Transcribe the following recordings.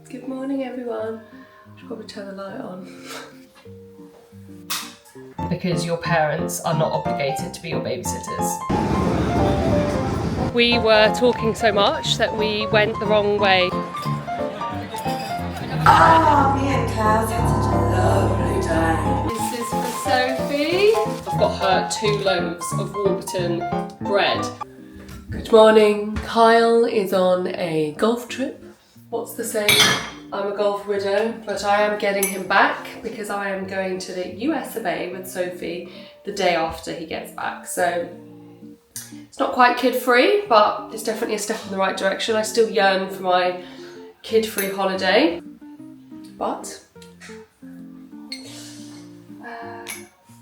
Good morning, everyone. Should probably turn the light on. Because your parents are not obligated to be your babysitters. We were talking so much that we went the wrong way. Oh, me and Klaus had such a lovely time. This is for Sophie. I've got her 2 loaves of Warburton bread. Good morning. Kyle is on a golf trip. What's the saying? I'm a golf widow, but I am getting him back because I am going to the US of A with Sophie the day after he gets back. So it's not quite kid-free, but it's definitely a step in the right direction. I still yearn for my kid-free holiday, but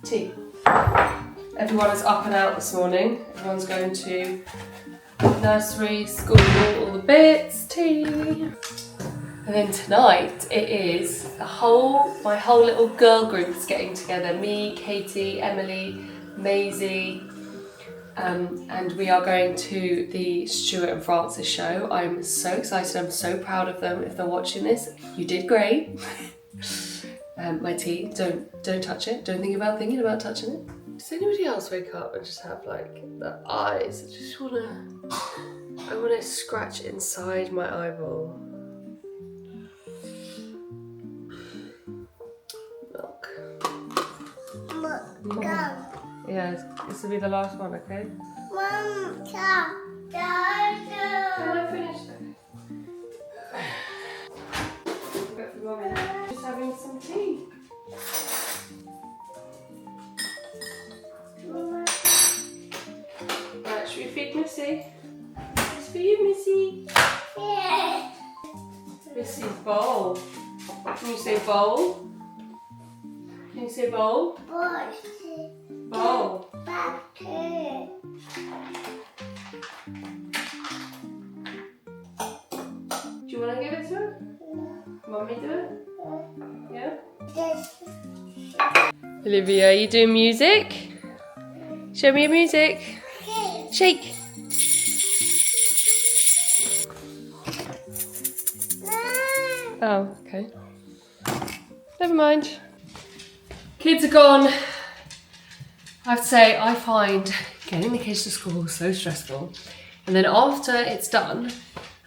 tea. Everyone is up and out this morning. Everyone's going to nursery, school, all the bits, tea. And then tonight it is my whole little girl group is getting together. Me, Katie, Emily, Maisie, and we are going to the Stuart and Francis show. I'm so excited, I'm so proud of them. If they're watching this, you did great. My tea, don't touch it. Don't think about thinking about touching it. Does anybody else wake up and just have like the eyes? I wanna scratch inside my eyeball. Milk. Mom, Yeah, this will be the last one, okay? Mom, Can I finish then? Go for Mummy. Just having some tea. Right, should we feed Missy? It's for you, Missy. yeah. Missy's bowl. Can you say bowl? Can you say bowl? Bowl. Do you want to give it to her? Mummy do it? Yeah? Olivia, are you doing music? Show me your music. Shake. Oh, okay. Never mind. Kids are gone. I have to say, I find getting the kids to school so stressful. And then after it's done,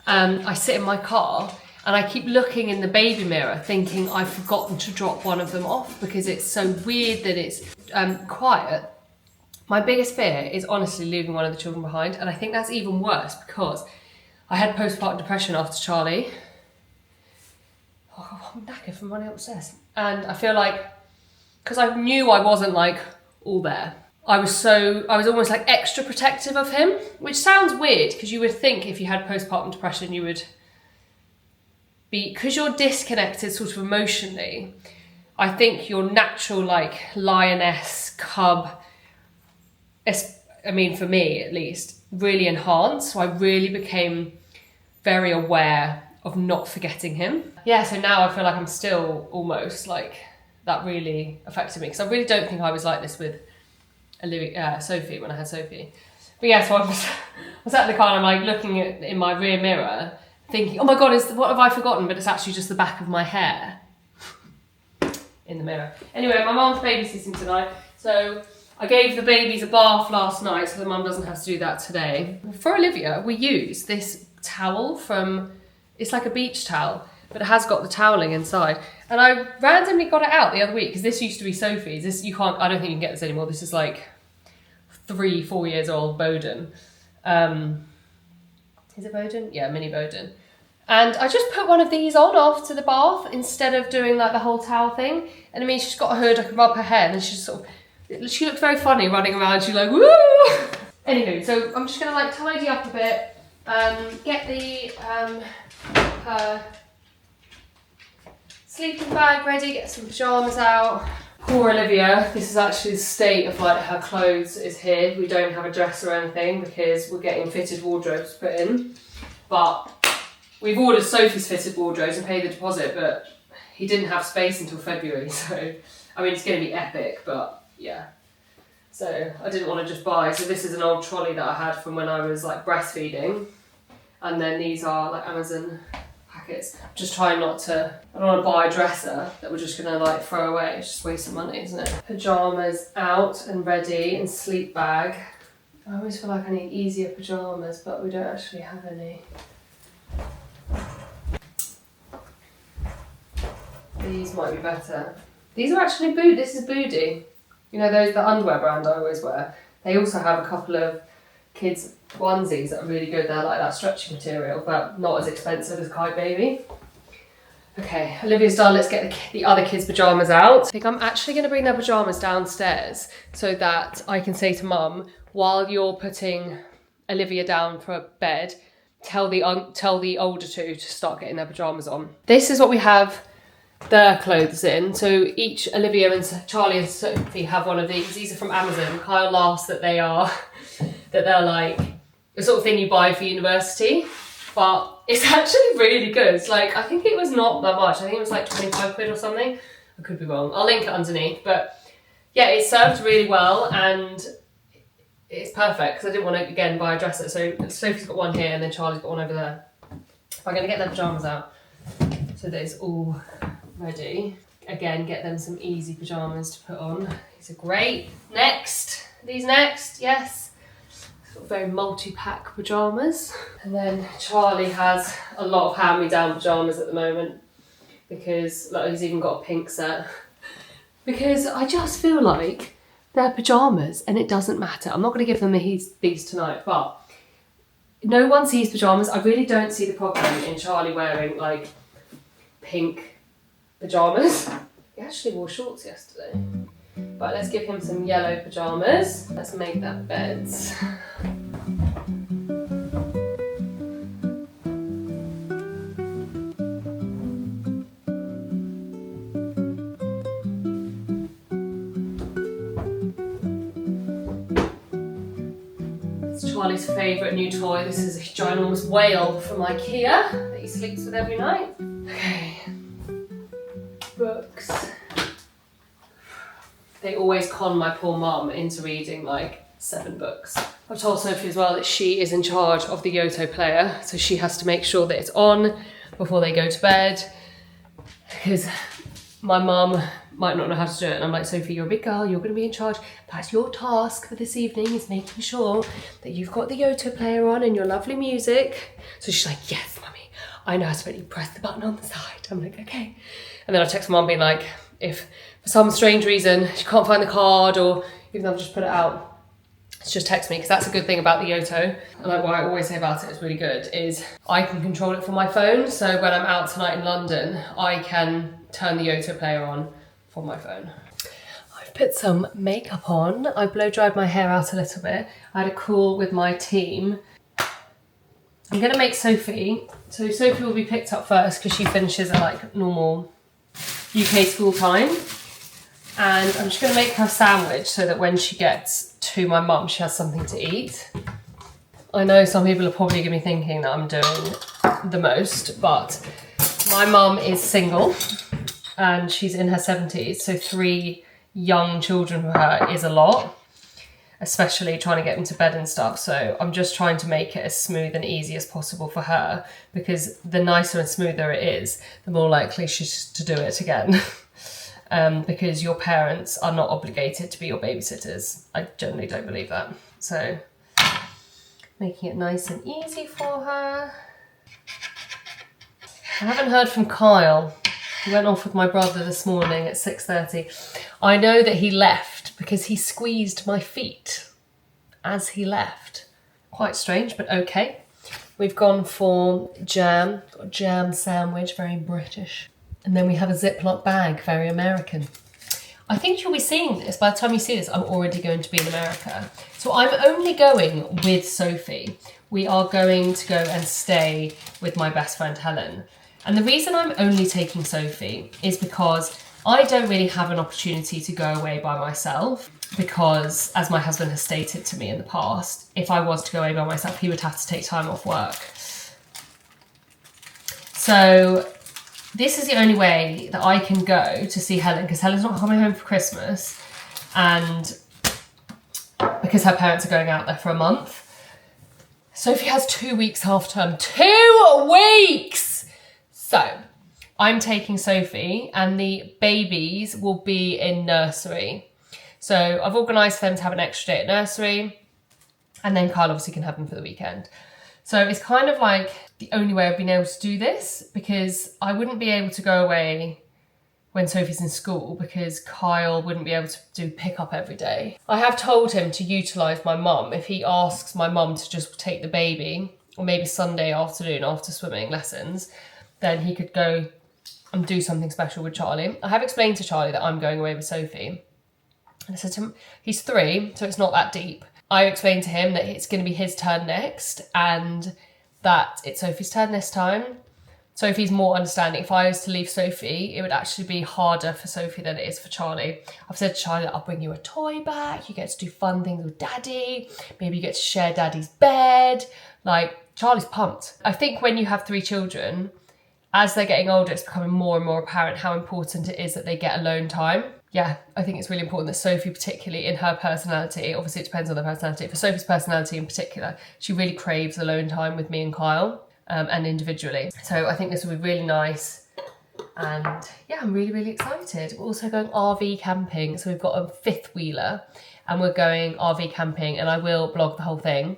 I sit in my car and I keep looking in the baby mirror thinking I've forgotten to drop one of them off because it's so weird that it's quiet. My biggest fear is honestly leaving one of the children behind, and I think that's even worse because I had postpartum depression after Charlie. Oh, I'm knackered from running upstairs. And I feel like, because I knew I wasn't like all there, I was almost like extra protective of him, which sounds weird because you would think if you had postpartum depression you would be, because you're disconnected sort of emotionally, I think your natural like lioness, cub, I mean for me at least, really enhanced. So I really became very aware of not forgetting him. Yeah, so now I feel like I'm still almost like, that really affected me because I really don't think I was like this with Sophie when I had Sophie. But yeah, so I was at the car and I'm like looking in my rear mirror thinking, oh my god, what have I forgotten? But it's actually just the back of my hair in the mirror. Anyway, my mum's babysitting tonight, so I gave the babies a bath last night so the mum doesn't have to do that today. For Olivia, we use this towel from, it's like a beach towel, but it has got the toweling inside. And I randomly got it out the other week because this used to be Sophie's. I don't think you can get this anymore. This is like 3-4 years old Bowden. Is it Bowden? Yeah, mini Bowden. And I just put one of these on after the bath instead of doing like the whole towel thing. And I mean, she's got a hood, I can rub her hair, and then she looks very funny running around. She's like, woo! Anywho, so I'm just gonna like tidy up a bit, get the her sleeping bag ready, get some pyjamas out. Poor Olivia, this is actually the state of like her clothes is here. We don't have a dress or anything because we're getting fitted wardrobes put in. But we've ordered Sophie's fitted wardrobes and paid the deposit, but he didn't have space until February. So, I mean, it's gonna be epic, but yeah. So I didn't want to just buy. So this is an old trolley that I had from when I was like breastfeeding. And then these are like Amazon pockets. Just trying not to, I don't want to buy a dresser that we're just gonna like throw away. It's just waste of money, isn't it? Pyjamas out and ready, and sleep bag. I always feel like I need easier pyjamas, but we don't actually have any. These might be better. These are actually this is Booty. You know, the underwear brand I always wear. They also have a couple of kids onesies that are really good. They're like that stretchy material, but not as expensive as Kite Baby. Okay, Olivia's done. Let's get the other kids' pyjamas out. I think I'm actually going to bring their pyjamas downstairs so that I can say to Mum, while you're putting Olivia down for bed, tell the older two to start getting their pyjamas on. This is what we have their clothes in. So each, Olivia and Charlie and Sophie have one of these. These are from Amazon. Kyle laughs that they're like the sort of thing you buy for university, but it's actually really good. It's like, I think it was not that much. I think it was like 25 quid or something. I could be wrong. I'll link it underneath. But yeah, it served really well and it's perfect because I didn't want to, again, buy a dresser. So Sophie's got one here and then Charlie's got one over there. I'm going to get their pyjamas out so that it's all ready. Again, get them some easy pyjamas to put on. These are great. These next, yes. Sort of very multi-pack pyjamas. And then Charlie has a lot of hand-me-down pyjamas at the moment because like, he's even got a pink set. Because I just feel like they're pyjamas and it doesn't matter. I'm not going to give them these tonight, but no one sees pyjamas. I really don't see the problem in Charlie wearing like pink pyjamas. He actually wore shorts yesterday. But let's give him some yellow pyjamas. Let's make that beds. It's Charlie's favourite new toy. This is a ginormous whale from IKEA that he sleeps with every night. Okay. Books. They always con my poor mum into reading like 7 books. I've told Sophie as well that she is in charge of the Yoto player, so she has to make sure that it's on before they go to bed, because my mum might not know how to do it. And I'm like, Sophie, you're a big girl, you're going to be in charge. That's your task for this evening, is making sure that you've got the Yoto player on and your lovely music. So she's like, yes, mummy, I know how to you press the button on the side. I'm like, okay. And then I text mum being like, if for some strange reason she can't find the card, or even though I've just put it out, just text me, because that's a good thing about the Yoto. And like what I always say about it is really good, is I can control it from my phone. So when I'm out tonight in London, I can turn the Yoto player on from my phone. I've put some makeup on. I blow dried my hair out a little bit. I had a call with my team. I'm gonna make Sophie. So Sophie will be picked up first because she finishes at like normal UK school time. And I'm just gonna make her a sandwich so that when she gets to my mum, she has something to eat. I know some people are probably gonna be thinking that I'm doing the most, but my mum is single and she's in her 70s. So 3 young children for her is a lot, especially trying to get them to bed and stuff. So I'm just trying to make it as smooth and easy as possible for her, because the nicer and smoother it is, the more likely she's to do it again. Because your parents are not obligated to be your babysitters. I generally don't believe that. So making it nice and easy for her. I haven't heard from Kyle. He went off with my brother this morning at 6:30. I know that he left because he squeezed my feet as he left. Quite strange, but okay. We've gone for jam. Got a jam sandwich, very British. And then we have a Ziploc bag, very American. I think you'll be seeing this. By the time you see this, I'm already going to be in America. So I'm only going with Sophie. We are going to go and stay with my best friend, Helen. And the reason I'm only taking Sophie is because I don't really have an opportunity to go away by myself, because, as my husband has stated to me in the past, if I was to go away by myself, he would have to take time off work. So this is the only way that I can go to see Helen, because Helen's not coming home for Christmas, and because her parents are going out there for a month. Sophie has 2 weeks half term. 2 weeks! So I'm taking Sophie and the babies will be in nursery. So I've organised for them to have an extra day at nursery, and then Kyle obviously can have them for the weekend. So it's kind of like the only way I've been able to do this, because I wouldn't be able to go away when Sophie's in school because Kyle wouldn't be able to do pick-up every day. I have told him to utilise my mum. If he asks my mum to just take the baby, or maybe Sunday afternoon after swimming lessons, then he could go and do something special with Charlie. I have explained to Charlie that I'm going away with Sophie. And I said to him, he's 3, so it's not that deep. I explained to him that it's going to be his turn next and that it's Sophie's turn this time. Sophie's more understanding. If I was to leave Sophie, it would actually be harder for Sophie than it is for Charlie. I've said to Charlie, I'll bring you a toy back. You get to do fun things with Daddy. Maybe you get to share Daddy's bed. Like, Charlie's pumped. I think when you have 3 children, as they're getting older, it's becoming more and more apparent how important it is that they get alone time. Yeah, I think it's really important that Sophie, particularly in her personality, obviously it depends on her personality, for Sophie's personality in particular, she really craves alone time with me and Kyle, and individually. So I think this will be really nice. And yeah, I'm really, really excited. We're also going RV camping. So we've got a 5th wheeler and we're going RV camping, and I will blog the whole thing.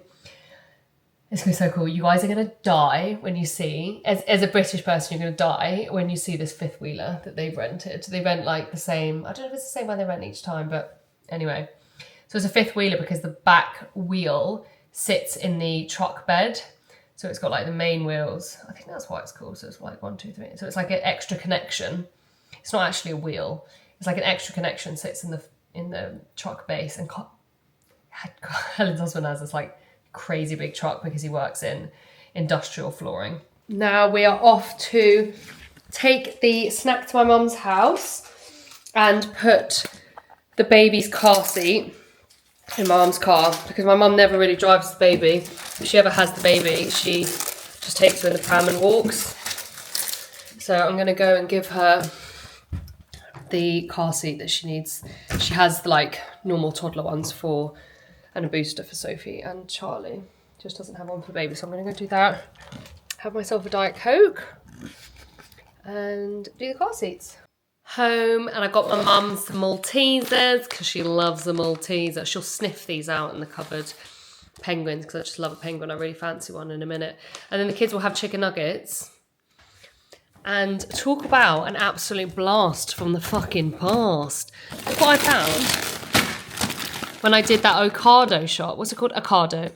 It's going to be so cool. You guys are going to die when you see, as a British person, you're going to die when you see this 5th wheeler that they've rented. They rent like the same, I don't know if it's the same one they rent each time, but anyway. So it's a 5th wheeler because the back wheel sits in the truck bed. So it's got like the main wheels. I think that's why it's called. So it's like 1, 2, 3. So it's like an extra connection. It's not actually a wheel. It's like an extra connection sits in the truck base. And Helen's husband has this like crazy big truck because he works in industrial flooring. Now we are off to take the snack to my mum's house and put the baby's car seat in my mum's car, because my mum never really drives the baby. If she ever has the baby, she just takes her in the pram and walks. So I'm going to go and give her the car seat that she needs. She has like normal toddler ones for, and a booster for Sophie and Charlie. Just doesn't have one for the baby, so I'm going to go do that. Have myself a Diet Coke and do the car seats. Home, and I got my mum some Maltesers because she loves the Malteser. She'll sniff these out in the cupboard. Penguins, because I just love a penguin. I really fancy one in a minute. And then the kids will have chicken nuggets. And talk about an absolute blast from the fucking past. Look what I found when I did that Ocado shot. What's it called? Ocado.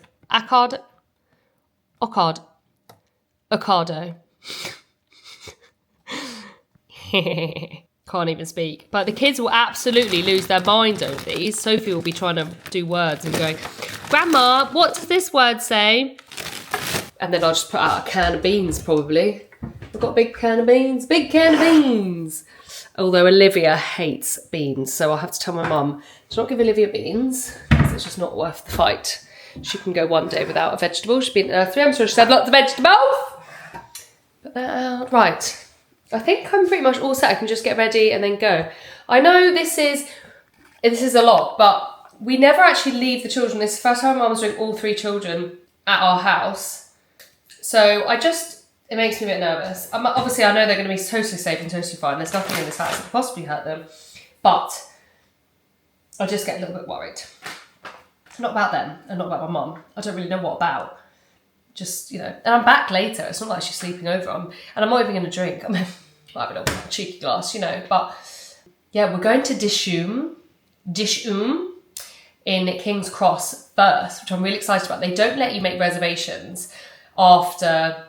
Can't even speak. But the kids will absolutely lose their minds over these. Sophie will be trying to do words and going, Grandma, what does this word say? And then I'll just put out a can of beans, probably. I've got a big can of beans. Big can of beans. Although Olivia hates beans, so I'll have to tell my mum to not give Olivia beans, because it's just not worth the fight. She can go one day without a vegetable. She's been at nursery, I'm sure she's had lots of vegetables. Put that out. Right. I think I'm pretty much all set. I can just get ready and then go. I know this is a lot, but we never actually leave the children. This is the first time Mum's doing all 3 children at our house. So it makes me a bit nervous. Obviously, I know they're going to be totally safe and totally fine. There's nothing in this house that could possibly hurt them. But I just get a little bit worried. Not about them and not about my mum. I don't really know what about. Just, and I'm back later. It's not like she's sleeping over. And I'm not even going to drink. I mean, I have a cheeky glass, But yeah, we're going to Dishoom in King's Cross first, which I'm really excited about. They don't let you make reservations after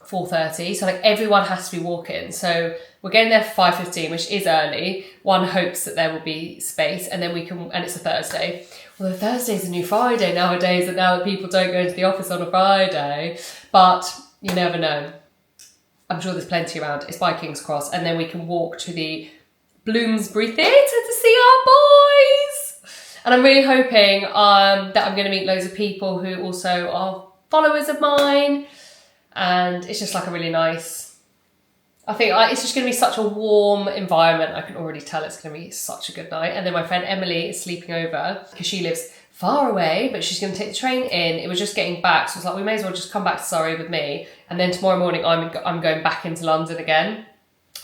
4:30. So like everyone has to be walking. So we're getting there for 5:15, which is early. One hopes that there will be space, and then and it's a Thursday. Well, Thursday is a new Friday nowadays, and now that people don't go into the office on a Friday. But you never know. I'm sure there's plenty around. It's by King's Cross, and then we can walk to the Bloomsbury Theatre to see our boys. And I'm really hoping that I'm going to meet loads of people who also are followers of mine. And it's just like a really nice... I think it's just going to be such a warm environment. I can already tell it's going to be such a good night. And then my friend Emily is sleeping over because she lives far away, but she's going to take the train in. It was just getting back, so it's like we may as well just come back to Surrey with me, and then tomorrow morning I'm going back into London again.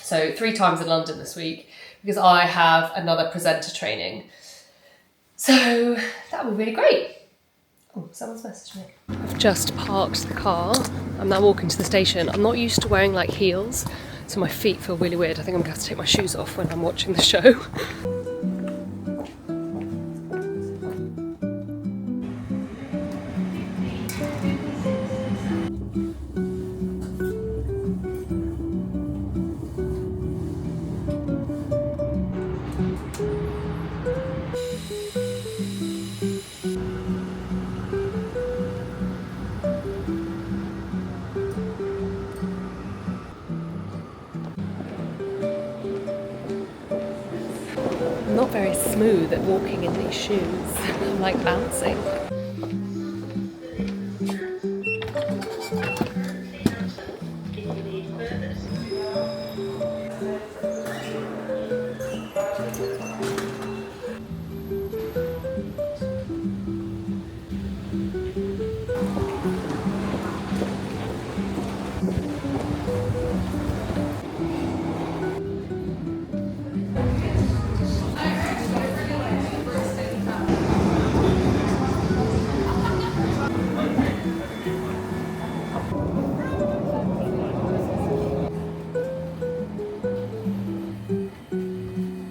So 3 times in London this week because I have another presenter training. So that will be really great. Oh, someone's messaged me. I've just parked the car. I'm now walking to the station. I'm not used to wearing like heels, so my feet feel really weird. I think I'm going to have to take my shoes off when I'm watching the show. I'm not very smooth at walking in these shoes. I'm like bouncing.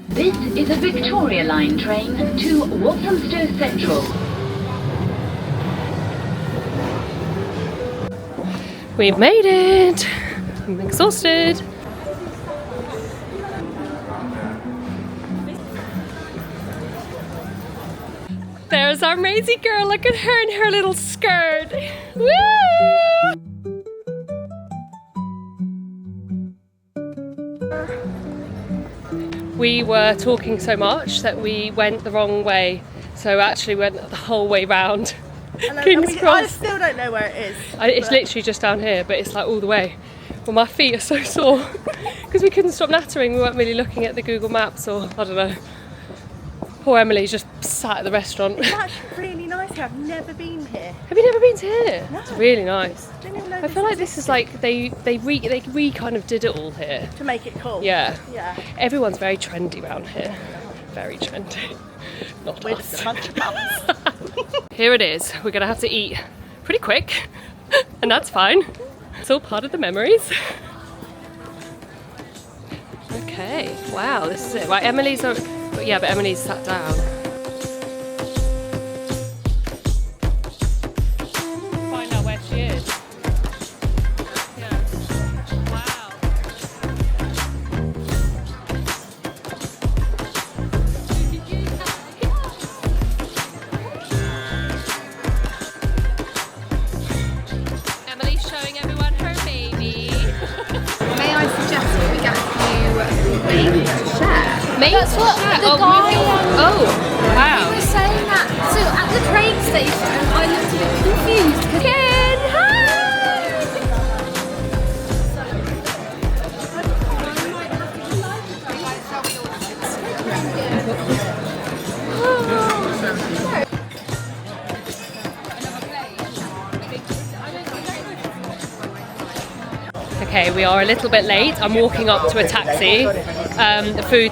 This is a Victoria Line train to Walthamstow Central. We've made it! I'm exhausted. There's our Maisie girl, look at her in her little skirt. Woo! We were talking so much that we went the wrong way, so actually went the whole way round. King's Cross. I still don't know where it is. It's literally just down here, but it's like all the way. Well, my feet are so sore because we couldn't stop nattering. We weren't really looking at the Google Maps, or I don't know. Poor Emily's just sat at the restaurant. It's actually really nice here. I've never been here. Have you never been to here? No. It's really nice. I didn't even know I feel like this is like they kind of did it all here. to make it cool. Yeah. Yeah. Everyone's very trendy around here. Very trendy. Not We're us. just a bunch of mums. Here it is. We're gonna have to eat pretty quick, and that's fine. It's all part of the memories. Okay. Wow, this is it. Right, Emily's. Yeah, but Emily's sat down. Find out where she is. Yeah. Wow. Emily's showing everyone her baby. May I suggest that we get you to share? Maybe That's what the guy Oh, wow. he was saying that. So at the train station, I looked a bit confused. Ken, hi! Okay, we are a little bit late. I'm walking up to a taxi. The food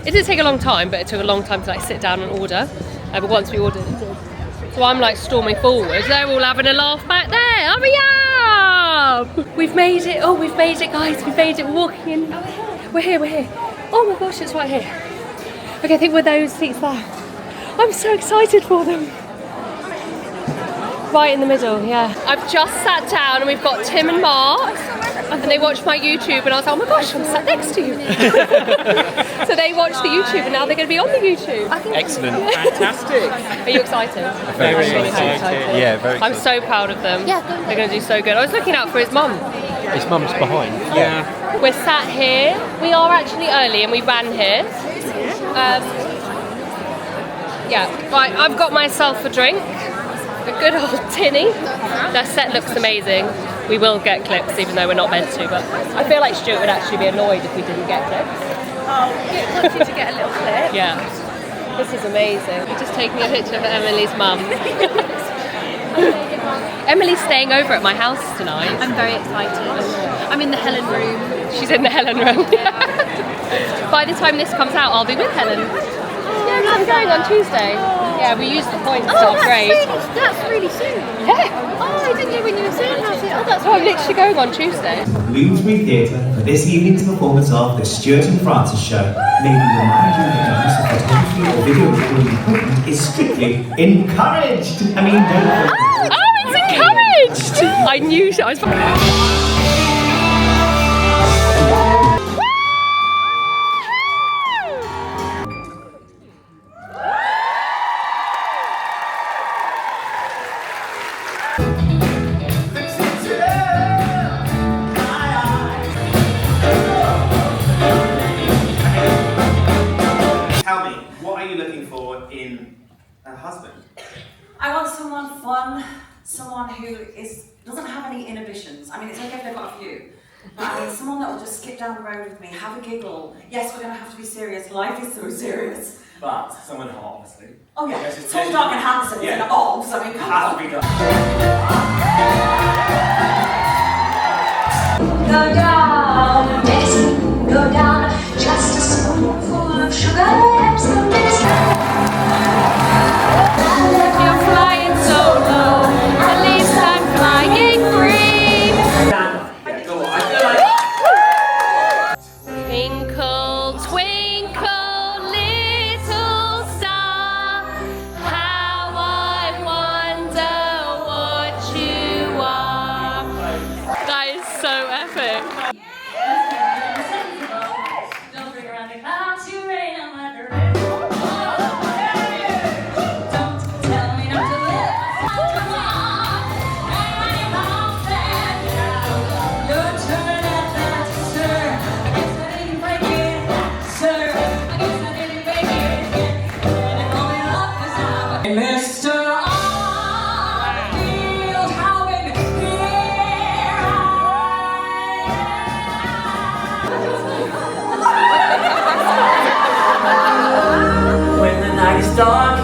it did take a long time, but it took a long time to like sit down and order. But once we ordered, it did. So I'm like storming forward. They're all having a laugh back there. Hurry up! We've made it. Oh, we've made it, guys. We've made it. We're walking in. We're here. We're here. Oh my gosh, it's right here. Okay, I think we're those seats there. I'm so excited for them. Right in the middle, yeah. I've just sat down and we've got Tim and Mark, and they watched my YouTube, and I was like, oh my gosh, I'm sat next to you. So they watched the YouTube, and now they're going to be on the YouTube. Excellent. Fantastic. Are you excited? Very I'm really excited. Yeah, very I'm excited. so proud of them. Yeah, go. They're going to do so good. I was looking out for his mum. His mum's behind. Yeah. We're sat here. We are actually early, and we ran here. Yeah, right, I've got myself a drink. A good old tinny. Their set looks amazing. We will get clips, even though we're not meant to, but I feel like Stuart would actually be annoyed if we didn't get clips. Oh, yeah, wanted to get a little clip. Yeah. This is amazing. We're just taking a picture of Emily's mum. Emily's staying over at my house tonight. I'm very excited. I'm in the Helen room. She's in the Helen room. By the time this comes out, I'll be with Helen. Yeah, I'm going on Tuesday. Yeah, we used the points to upgrade. That's really soon. Yeah. Oh, I didn't know when you were saying about it. Oh, that's So I'm literally going on Tuesday. Bloomsbury Theatre for this evening's performance of The Stuart and Francis Show. May we remind you that the use of photography or video recording equipment is strictly encouraged. I mean, don't... Oh, it's encouraged! I knew I was... Tell me, what are you looking for in a husband? I want someone fun, someone who doesn't have any inhibitions. I mean, it's okay if they've got a few. But I mean, someone that will just skip down the road with me, have a giggle. Yes, we're going to have to be serious. Life is so serious. But someone hot, obviously. Oh yeah, Yes, it's- tall, dark and handsome. Yeah. Yeah. Obs, I mean, come Has on. to be done. Go down, medicine, go down. Just a spoonful of sugar helps the medicine. You're flying so low, at least I'm flying free. Go on, I feel like... Twinkle, twinkle, little star, how I wonder what you are. That is so epic. Don't bring around the clouds to rain on my parade. Don't tell me not to live. Come on, I'm all set now. Your turn at that, sir. I guess I didn't break it, sir. I guess I didn't make it. And only love is how Mr. On the field, how big here When the night is dark,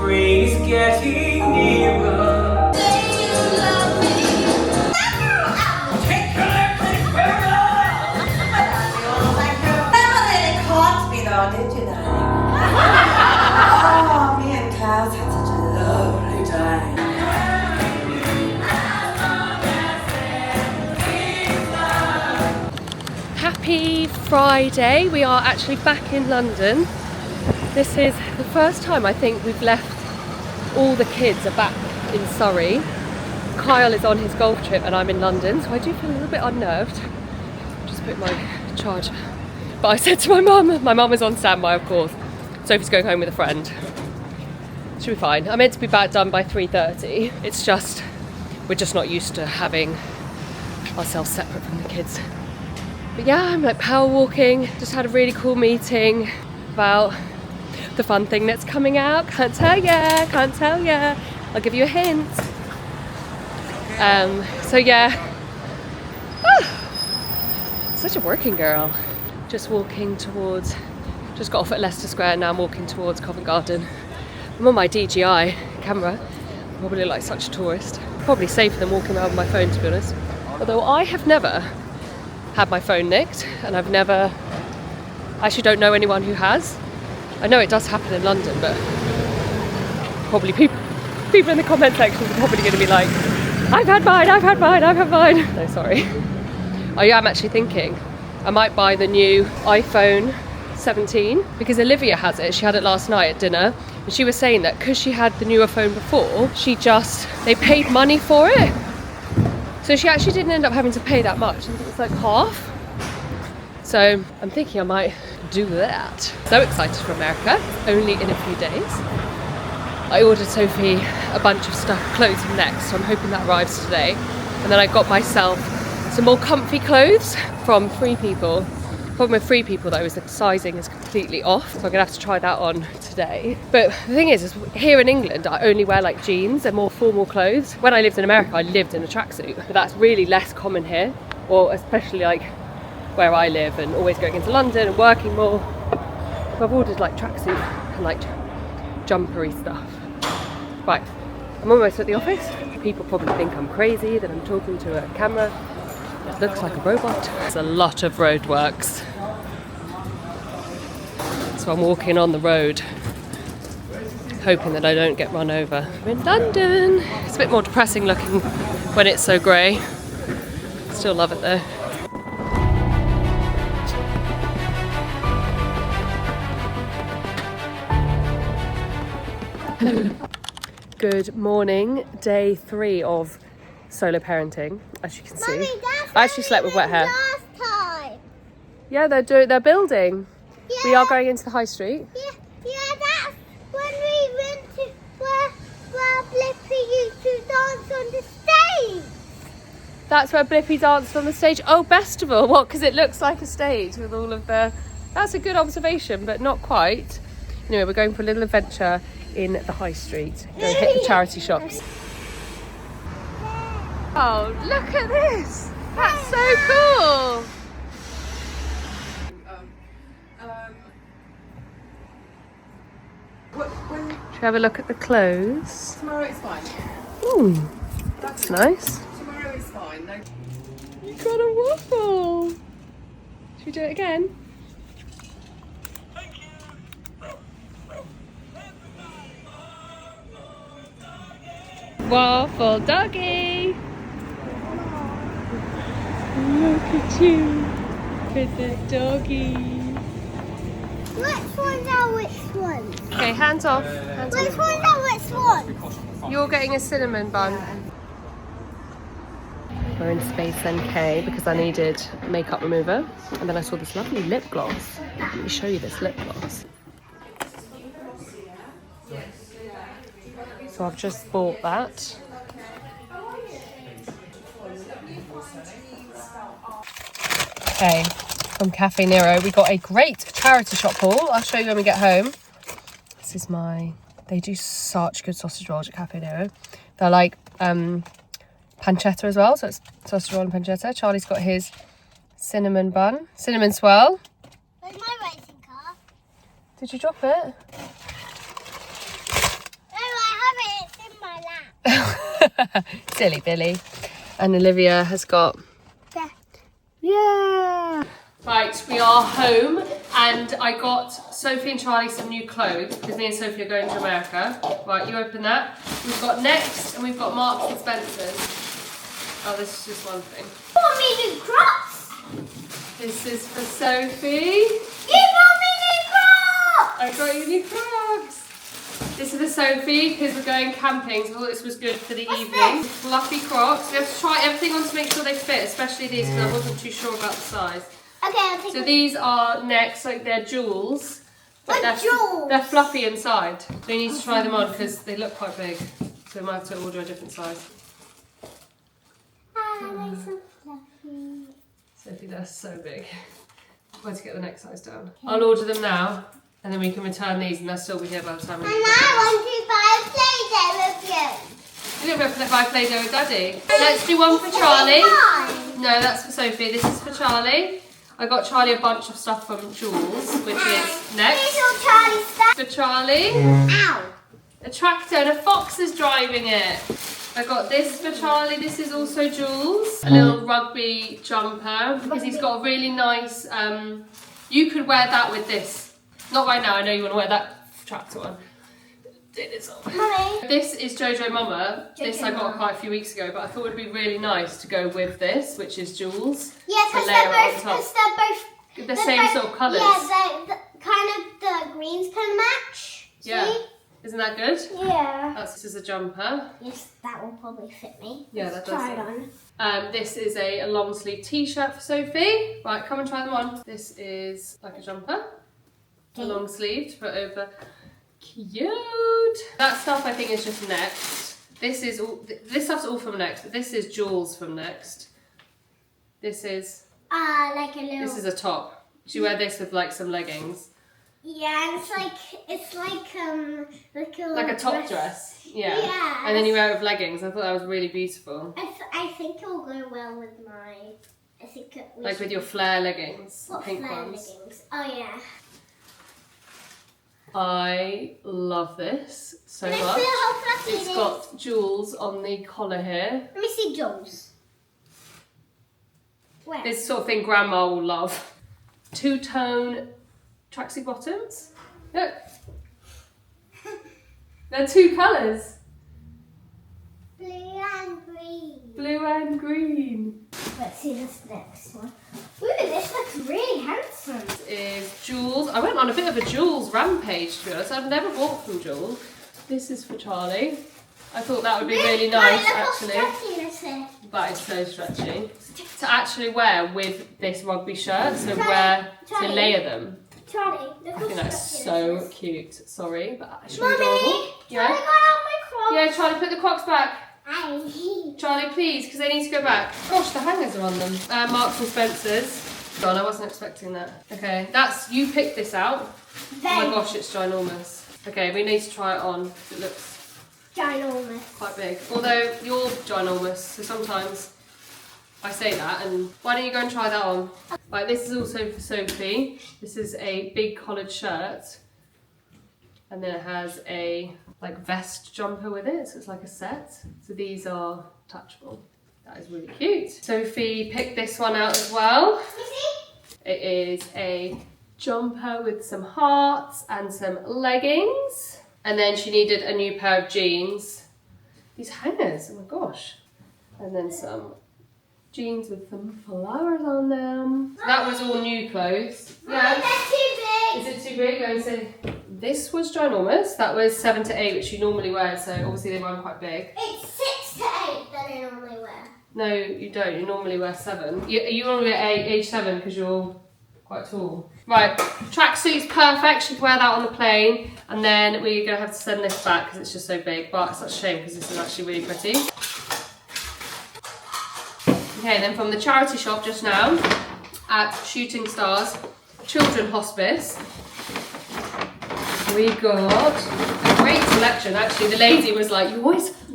breeze getting nearer. Did you, darling? Oh, me and Klaus had such a lovely time. Happy Friday. We are actually back in London. This is the first time I think we've left. All the kids are back in Surrey. Kyle is on his golf trip and I'm in London, so I do feel a little bit unnerved. Just put my charger. But I said to my mum is on standby, of course. Sophie's going home with a friend. Should be fine. I'm meant to be back done by 3:30. It's just, we're just not used to having ourselves separate from the kids. But yeah, I'm like power walking. Just had a really cool meeting about the fun thing that's coming out. Can't tell ya. I'll give you a hint. So yeah. Such a working girl. Just walking towards, just got off at Leicester Square, now I'm walking towards Covent Garden. I'm on my DJI camera, probably like such a tourist. Probably safer than walking around with my phone, to be honest. Although I have never had my phone nicked, and I've never, I actually don't know anyone who has. I know it does happen in London, but probably people in the comment section are probably going to be like, I've had mine. No, sorry. I am actually thinking I might buy the new iPhone 17 because Olivia has it. She had it last night at dinner and she was saying that because she had the newer phone before, they paid money for it. So she actually didn't end up having to pay that much. I think it was like half. So I'm thinking I might do that. So excited for America, only in a few days. I ordered Sophie a bunch of stuff, clothes from Next, so I'm hoping that arrives today. And then I got myself some more comfy clothes from Free People. Problem with Free People though is the sizing is completely off, so I'm gonna have to try that on today. But the thing is here in England I only wear like jeans and more formal clothes. When I lived in America I lived in a tracksuit, but that's really less common here, or especially like where I live and always going into London and working more. So I've ordered like tracksuit and like jumpery stuff. Right, I'm almost at the office. People probably think I'm crazy, that I'm talking to a camera. It looks like a robot. There's a lot of roadworks. So I'm walking on the road, hoping that I don't get run over. I'm in London. It's a bit more depressing looking when it's so grey. Still love it though. Hello. Good morning, day 3 of solo parenting, as you can see. Mummy, I actually slept with wet hair. Last time. Yeah, they're building. Yeah. We are going into the high street. Yeah, that's when we went to where Blippi used to dance on the stage. That's where Blippi danced on the stage. Oh, Festival. What? Because it looks like a stage with all of the... That's a good observation, but not quite. Anyway, we're going for a little adventure in the high street. Go hit the charity shops. Oh, look at this. That's so cool. Should we have a look at the clothes? Tomorrow it's fine. Ooh, that's nice. Tomorrow is fine. No. You got a waffle. Should we do it again? Waffle doggy. Look at you. Look at the doggy. Which ones are which ones? Okay, hands off. Hands Which off. ones are which ones? You're getting a cinnamon bun. We're in Space NK because I needed a makeup remover, and then I saw this lovely lip gloss. Let me show you this lip gloss. So I've just bought that. Okay, from Cafe Nero, we got a great charity shop haul. I'll show you when we get home. This is they do such good sausage rolls at Cafe Nero. They're like pancetta as well, so it's sausage roll and pancetta. Charlie's got his cinnamon bun, cinnamon swirl. Where's my racing car? Did you drop it? No, I have it. It's in my lap. Silly Billy. And Olivia has got... There. Yeah! Right, we are home and I got Sophie and Charlie some new clothes because me and Sophie are going to America. Right, you open that. We've got Next and we've got Marks and Spencer's. Oh, this is just one thing. You want me new Crocs? This is for Sophie. You bought me new Crocs! I got you new Crocs. This is for Sophie because we're going camping, so I thought this was good for the evening. this? Fluffy Crocs. We have to try everything on to make sure they fit, especially these because I wasn't too sure about the size. Okay, I'll take So them. these are Next, like they're jewels. But They're jewels? They're fluffy inside. So you need to try them on because they look quite big. So we might have to order a different size. They're so fluffy. Sophie, they're so big. Where to get the next size down? I'll order them now and then we can return these and they'll still be here by the time we And I want to buy a Play-Doh with you. You don't have to buy Play-Doh with Daddy. Let's do one for Charlie. Mine. No, that's for Sophie. This is for Charlie. I got Charlie a bunch of stuff from Jules, which is Next. Here's all Charlie's stuff. For Charlie, Ow. a tractor and a fox is driving it. I got this for Charlie. This is also Jules. A little rugby jumper because he's got a really nice. You could wear that with this. Not right now. I know you want to wear that tractor one. Mummy. This is Jojo Mama. This I got quite a few weeks ago, but I thought it would be really nice to go with this, which is Jules. Yeah, to because layer they're it on both, The they're same both- sort of colours. Yeah, the kind of the greens kind of match. Yeah. See? Isn't that good? Yeah. This is a jumper. Yes, that will probably fit me. Yeah, Let's that does. try it on. This is a long sleeve t-shirt for Sophie. Right, come and try them on. This is like a jumper. A long sleeve to put over. Cute. That stuff I think is just Next. This stuff's all from Next, but this is Jules from Next. This is Like a little. this is a top. You wear this with like some leggings. Yeah, and it's like Like a top dress. Yeah. Yeah. And then you wear it with leggings. I thought that was really beautiful. I think it will go well with my. I think Like with your flare leggings. what Pink flare ones. leggings. Oh yeah. I love this so Can I much. see how fluffy It's it is? got jewels on the collar here. Let me see Jules. Where? This sort of thing grandma will love. Two-tone tracksuit bottoms. Look. They're two colours. Blue and green. Blue and green. Let's see this next one. Ooh, this looks really handsome. This is Jules. I went on a bit of a Jules rampage, to be honest. I've never bought from Jules. This is for Charlie. I thought that would be really nice, actually. Look how stretchy this is. That is so stretchy. To actually wear with this rugby shirt, so wear to Charlie. layer them. Charlie, look I how think that's stretchy so this is. cute. Sorry, but actually Mummy, adorable. Charlie got out my Crocs. Yeah, Charlie, put the Crocs back. Aye. Charlie, please, because they need to go back. Gosh, the hangers are on them. Marks and Spencer's. God, I wasn't expecting that. Okay, you picked this out. Oh my gosh, it's ginormous. Okay, we need to try it on. It looks Ginormous. quite big. Although you're ginormous, so sometimes I say that. And why don't you go and try that on? Right, this is also for Sophie. This is a big collared shirt, and then it has a vest jumper with it, so it's like a set. So these are attachable. That is really cute. Sophie picked this one out as well. It is a jumper with some hearts and some leggings. And then she needed a new pair of jeans. These hangers, oh my gosh. And then some jeans with some flowers on them. So that was all new clothes. Yeah. That's too big. Is it too big? Go and see. This was ginormous. That was 7 to 8, which you normally wear, so obviously they run quite big. It's 6 to 8 that I normally wear. No, you don't. You normally wear 7. You normally wear age 7 because you're quite tall. Right, tracksuit's perfect. You can wear that on the plane, and then we're gonna have to send this back because it's just so big. But it's such a shame because this is actually really pretty. Okay, then from the charity shop just now at Shooting Stars Children's Hospice, we got a great selection. Actually, the lady was like, you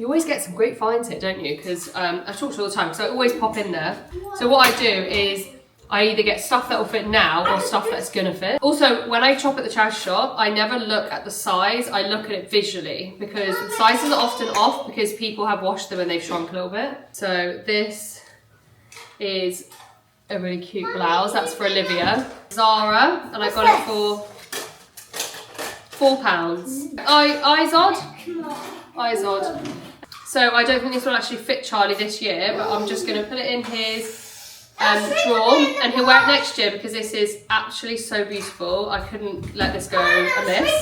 always get some great finds here, don't you? Because I talk to her all the time, so I always pop in there. So what I do is I either get stuff that will fit now or stuff that's gonna fit. Also, when I shop at the charity shop, I never look at the size, I look at it visually, because the sizes are often off because people have washed them and they've shrunk a little bit. So this is a really cute blouse. That's for Olivia. Zara, and I got it for £4. Izod. So I don't think this will actually fit Charlie this year, but I'm just going to put it in his drawer, and he'll wear it next year because this is actually so beautiful. I couldn't let this go amiss.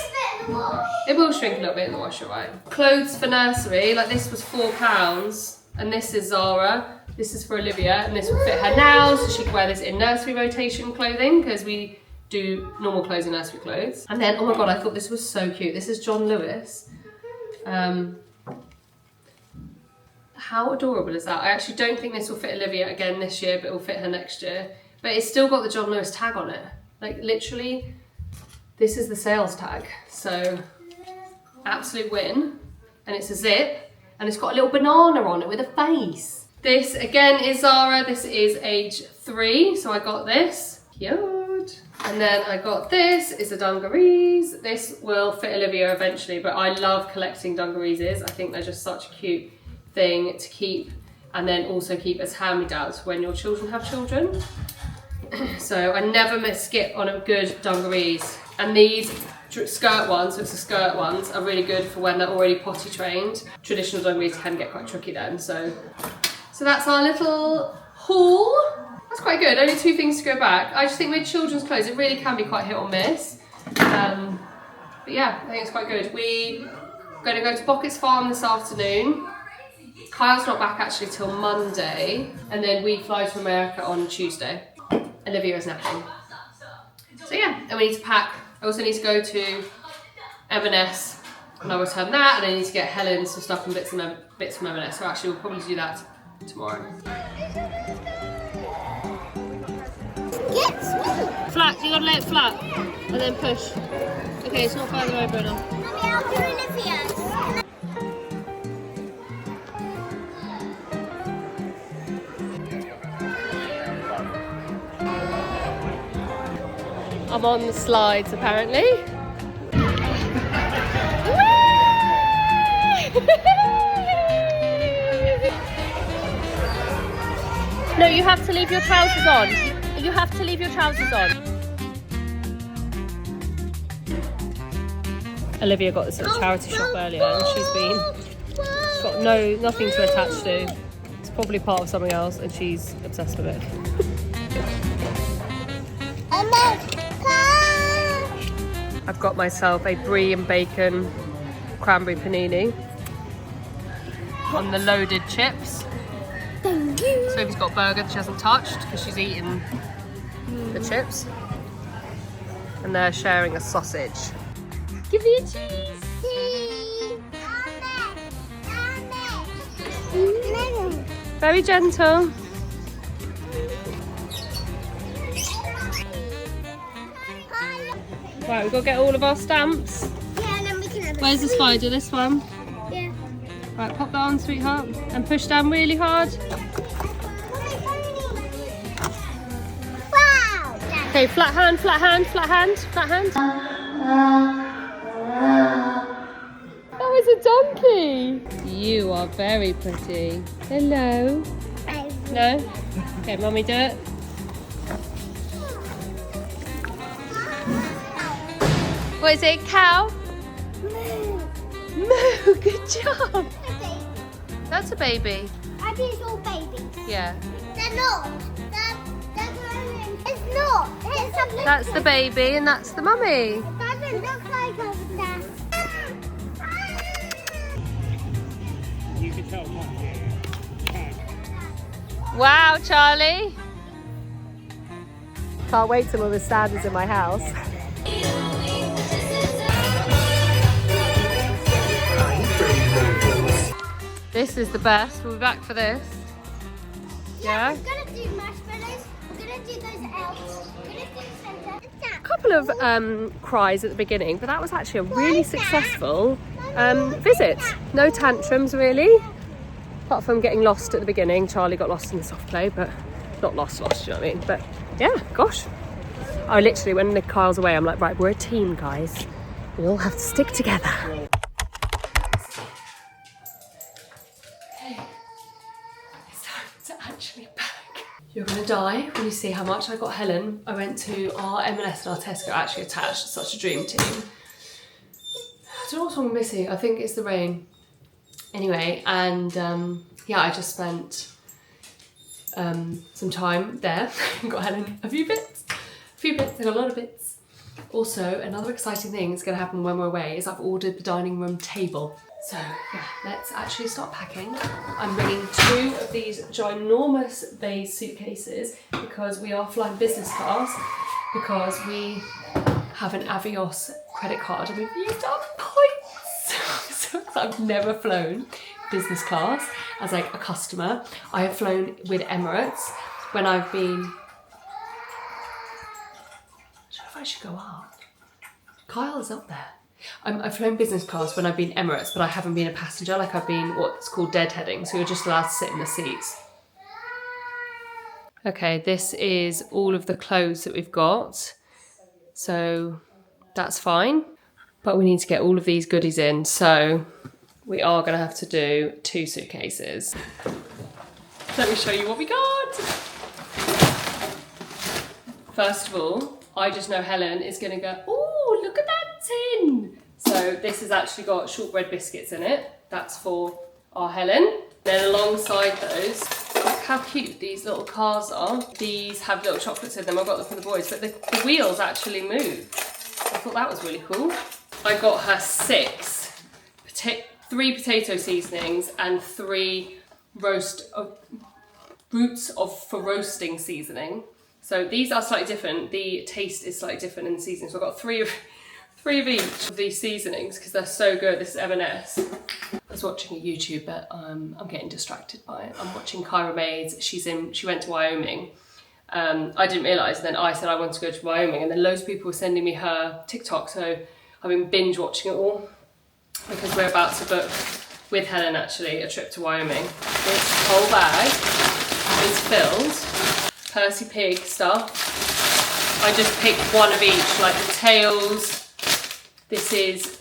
It will shrink a little bit in the wash, alright. Clothes for nursery, like this was £4, and this is Zara. This is for Olivia, and this will fit her now, so she can wear this in nursery rotation clothing because we do normal clothes and nursery clothes. And then, oh my god, I thought this was so cute. This is John Lewis. How adorable is that? I actually don't think this will fit Olivia again this year, but it will fit her next year. But it's still got the John Lewis tag on it. Like literally, this is the sales tag. So, absolute win. And it's a zip, and it's got a little banana on it with a face. This again is Zara. This is age 3, so I got this. Cute. And then I got this, is the dungarees. This will fit Olivia eventually, but I love collecting dungarees. I think they're just such a cute thing to keep, and then also keep as hand-me-downs when your children have children. So I never skip on a good dungarees. And these skirt ones, so it's the skirt ones, are really good for when they're already potty trained. Traditional dungarees can get quite tricky then, so that's our little haul. That's quite good, only 2 things to go back. I just think with children's clothes, it really can be quite hit or miss. But yeah, I think it's quite good. We're going to go to Bockett's Farm this afternoon. Kyle's not back actually till Monday, and then we fly to America on Tuesday. Olivia is napping. So yeah, and we need to pack. I also need to go to M&S and I return that, and I need to get Helen some stuff and bits from M&S. So actually we'll probably do that tomorrow. Flat, you gotta lay it flat and then push. Okay, it's not further over enough. Mommy, I'll do Olivia's. I'm on the slides apparently. No, you have to leave your trousers on. You have to leave your trousers on. Olivia got this at a charity shop earlier and she's got nothing to attach to. It's probably part of something else and she's obsessed with it. I've got myself a brie and bacon cranberry panini on the loaded chips. Thank you. Sophie's got a burger that she hasn't touched because she's eaten the chips. And they're sharing a sausage. Give me a cheese. Very gentle. Right, we've got to get all of our stamps. Yeah, and then we can have a Where's the spider? This one? Yeah. Right, pop that on, sweetheart. And push down really hard. Wow. Okay, flat hand, flat hand, flat hand, flat hand. That was a donkey. You are very pretty. Hello. No? Okay, mummy, do it. What is it, cow? Moo, good job. That's a baby. I think it's all babies. Yeah. They're not. It's not. It's something. That's the baby and that's the mummy. It doesn't look like over there. You can tell one. Wow, Charlie. Can't wait till all the standards in my house. This is the best. We'll be back for this. Yeah? We're gonna do marshmallows. We're gonna do those elves. We're gonna do Santa. A couple of cries at the beginning, but that was actually a really successful visit. No tantrums really, apart from getting lost at the beginning. Charlie got lost in the soft play, but not lost, you know what I mean? But yeah, gosh. I literally, when Kyle's away, I'm like, right, we're a team, guys. We all have to stick together. Actually back. You're gonna die when you see how much I got Helen. I went to our M&S and our Tesco actually attached. Such a dream team. I don't know what's wrong with Missy. I think it's the rain. Anyway, and yeah, I just spent some time there. Got Helen a few bits. I got a lot of bits. Also, another exciting thing that's gonna happen when we're away is I've ordered the dining room table. So yeah, let's actually start packing. I'm bringing 2 of these ginormous beige suitcases because we are flying business class because we have an Avios credit card and we've used our points. So I've never flown business class as like a customer. I have flown with Emirates when I've been... I don't know if I should go up. Kyle is up there. I've flown business class when I've been Emirates, but I haven't been a passenger, like I've been what's called deadheading, so you're just allowed to sit in the seats. Okay, this is all of the clothes that we've got, so that's fine. But we need to get all of these goodies in, so we are going to have to do 2 suitcases. Let me show you what we got. First of all, I just know Helen is going to go, oh, look at that tin. So this has actually got shortbread biscuits in it. That's for our Helen. Then alongside those, look how cute these little cars are. These have little chocolates in them. I got them for the boys, but the wheels actually move. I thought that was really cool. I got her 3 potato seasonings and 3 roots for roasting seasoning. So these are slightly different. The taste is slightly different in the seasoning. So I've got 3 of each of these seasonings because they're so good. This is M&S. I was watching a YouTube, but I'm getting distracted by it. I'm watching Kyra Maids. She went to Wyoming. I didn't realise, and then I said I wanted to go to Wyoming, and then loads of people were sending me her TikTok, so I've been binge watching it all because we're about to book with Helen actually a trip to Wyoming. This whole bag is filled. Percy Pig stuff. I just picked one of each, like the tails. This is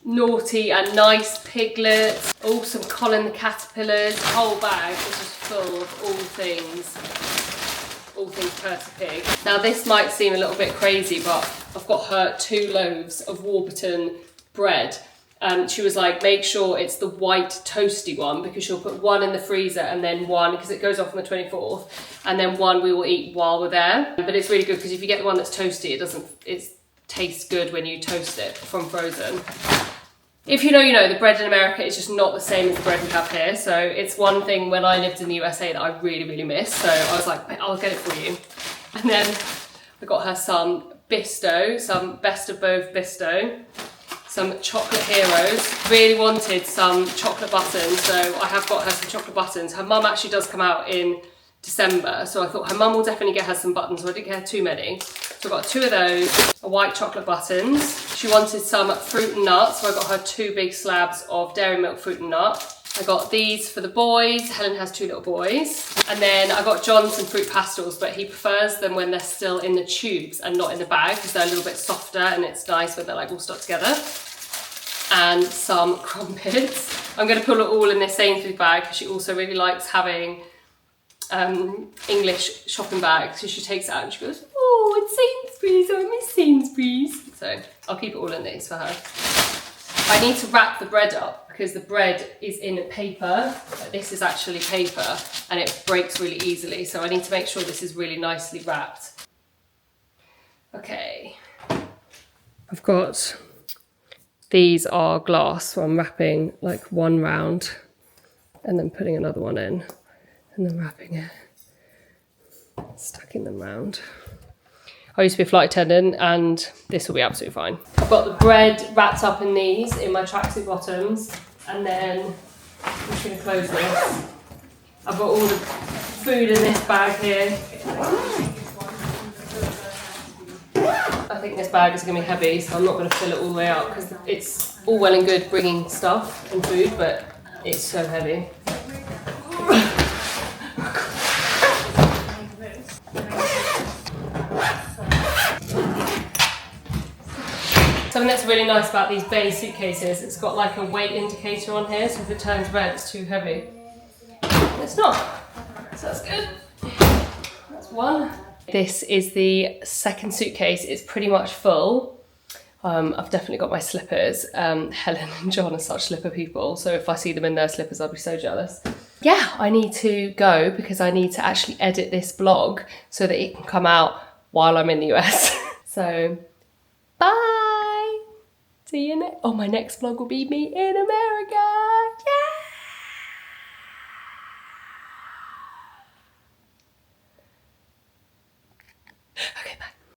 naughty and nice piglets, all some Colin the caterpillars. The whole bag is just full of all things Percy Pig. Now this might seem a little bit crazy, but I've got her 2 loaves of Warburton bread. She was like, make sure it's the white toasty one, because she'll put one in the freezer and then one, because it goes off on the 24th, and then one we will eat while we're there. But it's really good because if you get the one that's toasty, it tastes good when you toast it from frozen. If you know, you know, the bread in America is just not the same as the bread we have here. So it's one thing when I lived in the USA that I really, really miss. So I was like, I'll get it for you. And then I got her some Bisto, some Best of Both Bisto, some Chocolate Heroes. Really wanted some chocolate buttons, so I have got her some chocolate buttons. Her mum actually does come out in December, so I thought her mum will definitely get her some buttons, so I didn't get her too many. So I got 2 of those, a white chocolate buttons. She wanted some fruit and nuts, so I got her 2 big slabs of dairy milk fruit and nut. I got these for the boys. Helen has 2 little boys. And then I got John some fruit pastels, but he prefers them when they're still in the tubes and not in the bag, because they're a little bit softer and it's nice when they're like all stuck together. And some crumpets. I'm going to put it all in this Sainsbury's bag because she also really likes having English shopping bags. So she takes it out and she goes, oh, it's Sainsbury's, I miss Sainsbury's. So I'll keep it all in these for her. I need to wrap the bread up because the bread is in paper. This is actually paper and it breaks really easily. So I need to make sure this is really nicely wrapped. Okay. I've got, these are glass, so I'm wrapping like one round and then putting another one in and then wrapping it, stacking them round. I used to be a flight attendant and this will be absolutely fine. I've got the bread wrapped up in these, in my tracksuit bottoms, and then I'm just going to close this. I've got all the food in this bag here. I think this bag is going to be heavy, so I'm not going to fill it all the way out because it's all well and good bringing stuff and food, but it's so heavy. Something that's really nice about these Bay suitcases, it's got like a weight indicator on here, so if it turns red, it's too heavy. It's not, so that's good. That's one. This is the second suitcase. It's pretty much full. I've definitely got my slippers. Helen and John are such slipper people, so if I see them in their slippers, I'll be so jealous. Yeah, I need to go because I need to actually edit this vlog so that it can come out while I'm in the US. So, bye! See you next. Oh, my next vlog will be me in America. Yeah!